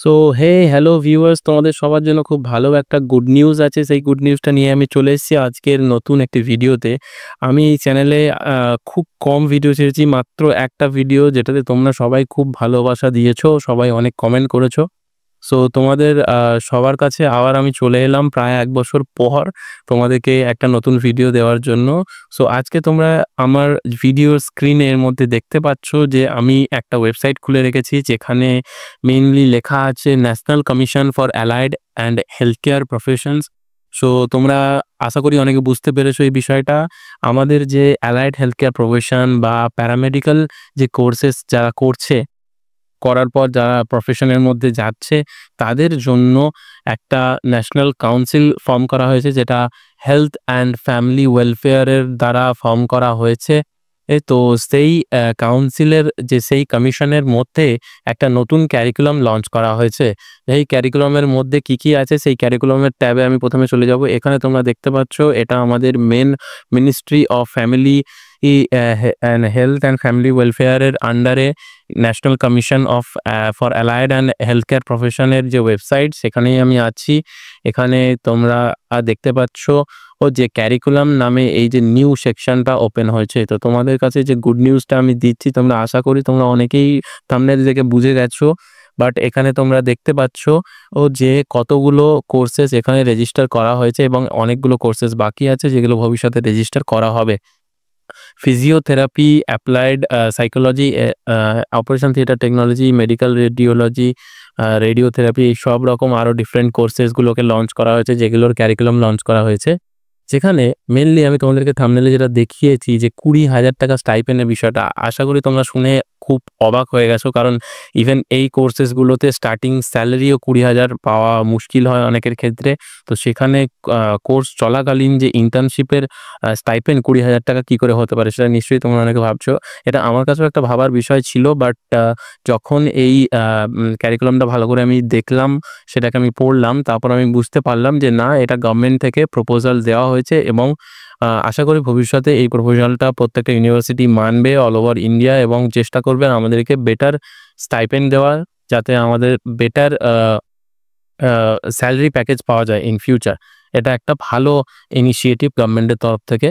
So hey hello viewers, তোমাদের সবার জন্য খুব ভালো একটা গুড নিউজ আছে। সেই গুড নিউজটা নিয়ে আমি চলে এসেছি আজকের নতুন একটি ভিডিওতে। আমি এই চ্যানেলে খুব কম ভিডিও ছেড়েছি, মাত্র একটা ভিডিও, যেটাতে তোমরা সবাই খুব ভালোবাসা দিয়েছো, সবাই অনেক কমেন্ট করেছো। সো তোমাদের সবার কাছে আবার আমি চলে এলাম প্রায় ১ বছর পর তোমাদেরকে একটা নতুন ভিডিও দেওয়ার জন্য। সো আজকে তোমরা আমার ভিডিওর স্ক্রিনের মধ্যে দেখতে পাচ্ছ যে আমি একটা ওয়েবসাইট খুলে রেখেছি, যেখানে মেইনলি লেখা আছে national commission for allied and health care professions. So তোমরা আশা করি অনেকে বুঝতে পেরেছো এই বিষয়টা। আমাদের যে অ্যালাইড হেলথ কেয়ার প্রফেশন বা প্যারামেডিক্যাল যে কোর্সেস যারা করছে, করার পর যারা প্রফেশনের মধ্যে যাচ্ছে, তাদের জন্য একটা ন্যাশনাল কাউন্সিল ফর্ম করা হয়েছে, যেটা হেলথ অ্যান্ড ফ্যামিলি ওয়েলফেয়ারের দ্বারা ফর্ম করা হয়েছে। তো সেই কাউন্সিলের সেই কমিশনের মধ্যে একটা নতুন ক্যারিকুলাম লঞ্চ করা হয়েছে। এই ক্যারিকুলামের মধ্যে কি কি আছে, সেই ক্যারিকুলামের ট্যাবে আমি প্রথমে চলে যাব। এখানে তোমরা দেখতে পাচ্ছ, এটা আমাদের main ministry of family and health and family ওয়েলফেয়ারের আন্ডারে national commission of for allied and health care প্রফেশনের যে ওয়েবসাইট, সেখানেই আমি আছি। এখানে তোমরা দেখতে পাচ্ছ যে ক্যারিকুলাম নামে এই যে নিউ সেকশনটা ওপেন হয়েছে। তো তোমাদের কাছে যে গুড নিউজটা আমি দিচ্ছি, তোমরা আশা করি তোমরা অনেকেই থাম্বনেল দেখে বুঝে গেছো। বাট এখানে তোমরা দেখতে পাচ্ছ যে কতগুলো কোর্সেস এখানে রেজিস্টার করা হয়েছে এবং অনেকগুলো কোর্সেস বাকি আছে, যেগুলো ভবিষ্যতে রেজিস্টার করা হবে। Physiotherapy, applied psychology, operation theatre technology, medical radiology, radiotherapy, এই সব রকম আরও ডিফারেন্ট কোর্সেসগুলোকে লঞ্চ করা হয়েছে, যেগুলোর ক্যারিকুলাম লঞ্চ করা হয়েছে। যেখানে মেনলি আমি তোমাদেরকে থাম্বনেলে যেটা দেখিয়েছি যে 20,000 টাকা স্টাইপেন্ডের বিষয়টা, আশা করি তোমরা শুনে খুব অবাক হয়ে গেছো। কারণ ইভেন এই কোর্সেসগুলোতে স্টার্টিং স্যালারিও 20,000 পাওয়া মুশকিল হয় অনেকের ক্ষেত্রে। তো সেখানে কোর্স চলাকালীন যে ইন্টার্নশিপের স্টাইপেন্ড 20,000 টাকা কী করে হতে পারে, সেটা নিশ্চয়ই তোমরা অনেকে ভাবছো। এটা আমার কাছেও একটা ভাবার বিষয় ছিল। বাট যখন এই ক্যারিকুলামটা ভালো করে আমি দেখলাম, সেটাকে আমি পড়লাম, তারপর আমি বুঝতে পারলাম যে না, এটা গভর্নমেন্ট থেকে প্রপোজাল দেওয়া হয়েছে এবং আশা করি ভবিষ্যতে এই প্রপোজালটা প্রত্যেকটা ইউনিভার্সিটি মানবে অল ওভার ইন্ডিয়া এবং চেষ্টা করবে আমাদেরকে বেটার স্টাইপেন্ড দেওয়ার, যাতে আমাদের বেটার স্যালারি প্যাকেজ পাওয়া যায় ইন ফিউচার। এটা একটা ভালো ইনিশিয়েটিভ গভর্নমেন্টের তরফ থেকে।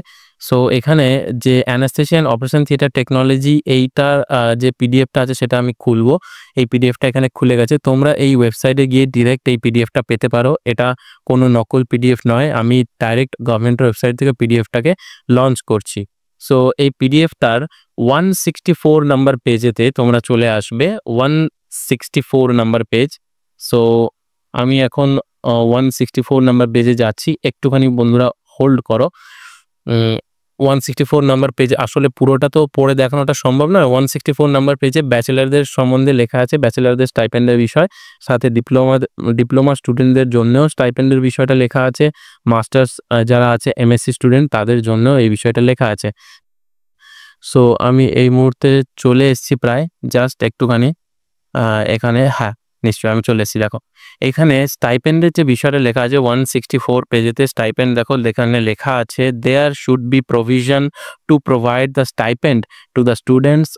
সো এখানে যে অ্যানাস্থেসিয়া অপারেশন থিয়েটার টেকনোলজি, এইটার যে পিডিএফটা আছে সেটা আমি খুলবো। এই পিডিএফটা এখানে খুলে গেছে। তোমরা এই ওয়েবসাইটে গিয়ে ডিরেক্ট এই পিডিএফটা পেতে পারো। এটা কোনো নকল পিডিএফ নয়, আমি ডাইরেক্ট গভর্নমেন্টের ওয়েবসাইট থেকে পিডিএফটাকে লঞ্চ করছি। সো এই পিডিএফটার 164 নাম্বার পেজেতে তোমরা চলে আসবে, 164 নাম্বার পেজ। সো আমি এখন 164 নাম্বার পেজে যাচ্ছি। একটুখানি বন্ধুরা হোল্ড করো। 164 নাম্বার পেজ, আসলে পুরোটা তো পড়ে দেখানোটা সম্ভব নয়। 164 নাম্বার পেজে ব্যাচেলারদের সম্বন্ধে লেখা আছে, ব্যাচেলারদের স্টাইপেন্ডের বিষয়, সাথে ডিপ্লোমা স্টুডেন্টদের জন্যও স্টাইপেন্ডের বিষয়টা লেখা আছে। মাস্টার্স যারা আছে এমএসসি স্টুডেন্ট, তাদের জন্য এই বিষয়টা লেখা আছে। সো আমি এই মুহূর্তে চলে এসেছি প্রায়, জাস্ট একটুখানি এখানে, হ্যাঁ নিশ্চয়ই আমি চলে এসেছি। দেখো এখানে স্টাইপেন্ডের যে বিষয়টা লেখা আছে 164 পেজেতে, স্টাইপেন্ড দেখো এখানে লেখা আছে, there should be provision to provide the stipend to the students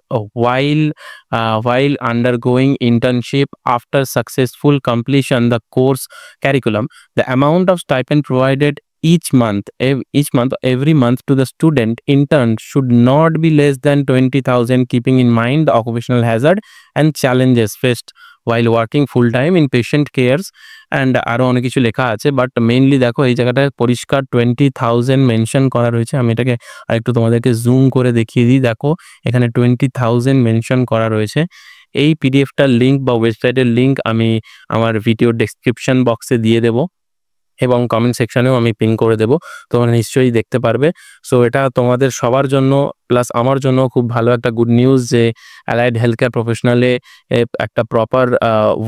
while undergoing internship after successful completion the course curriculum. The amount of stipend provided every month to the student intern should not be less than 20,000, keeping in mind the occupational hazard and challenges faced while working full time in patient cares, and আরো অনেক কিছু লেখা আছে। But mainly দেখো এই জায়গাটায় পরিষ্কার 20,000 mention করা রয়েছে। আমি এটাকে আরেকটু তোমাদেরকে জুম করে দেখিয়ে দিই। দেখো এখানে 20,000 মেনশন করা রয়েছে। এই পিডিএফটার লিঙ্ক বা ওয়েবসাইটের লিঙ্ক আমি আমার ভিডিও ডেসক্রিপশন বক্সে দিয়ে দেবো এবং কমেন্ট সেকশনেও আমি পিন করে দেবো, তোমরা নিশ্চয়ই দেখতে পারবে। সো এটা তোমাদের সবার জন্য প্লাস আমার জন্য খুব ভালো একটা গুড নিউজ, যে অ্যালাইড হেলথ কেয়ার প্রফেশনালে একটা প্রপার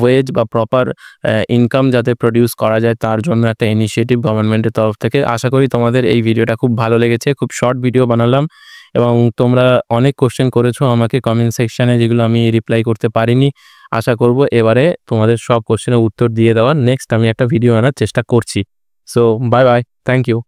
ওয়েজ বা প্রপার ইনকাম যাতে প্রডিউস করা যায়, তার জন্য একটা ইনিশিয়েটিভ গভর্নমেন্টের তরফ থেকে। আশা করি তোমাদের এই ভিডিওটা খুব ভালো লেগেছে। খুব শর্ট ভিডিও বানালাম এবং তোমরা অনেক কোশ্চেন করেছো আমাকে কমেন্ট সেকশনে, যেগুলো আমি রিপ্লাই করতে পারিনি। আশা করব এবারে তোমাদের সব কোশ্চেনের উত্তর দিয়ে দেওয়ার। নেক্সট আমি একটা ভিডিও আনার চেষ্টা করছি। So bye bye, thank you.